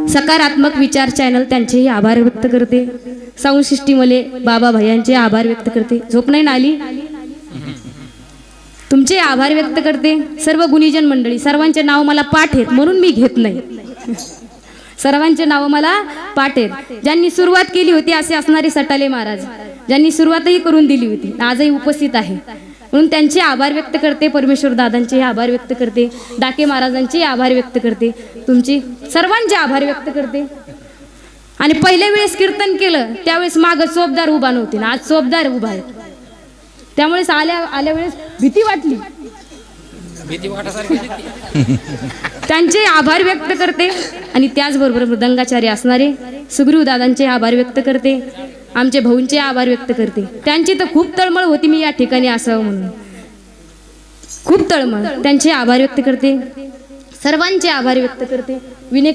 सकारात्मक विचार चॅनल त्यांचेही आभार व्यक्त करते। साऊंड सिस्टीमवाले बाबा भैयांचे आभार व्यक्त करते। झोप नाही ना आली? तुमचे आभार व्यक्त करते। सर्व गुणीजन मंडळी, सर्वांचे नाव मला पाठ आहेत म्हणून मी घेत नाही। सर्वांचे नाव मला पाठ आहेत। ज्यांनी सुरुवात केली होती असे असणारे सटाले महाराज, ज्यांनी सुरुवातही करून दिली होती, आजही उपस्थित आहे म्हणून त्यांचे आभार व्यक्त करते। परमेश्वर दादांचे आभार व्यक्त करते। डाके महाराजांचे आभार व्यक्त करते। तुमची सर्वांचे आभार व्यक्त करते। आणि पहिल्या वेळेस कीर्तन केलं त्यावेळेस मागं चोपदार उभा नव्हते ना, आज चोपदार उभा आहेत। त्यामुळेच आल्या वेळेस भीती वाटली, त्यांचे आभार व्यक्त करते। आणि त्याचबरोबर मृदंगाचार्य असणारे सुग्रीव दादांचे आभार व्यक्त करते। आमचे भाऊंचे आभार व्यक्त करते। त्यांची तर खूप तळमळ होती मी या ठिकाणी असावं म्हणून, खूप तळमळ। त्यांचे आभार व्यक्त करते। सर्वांचे आभार व्यक्त करते। विनय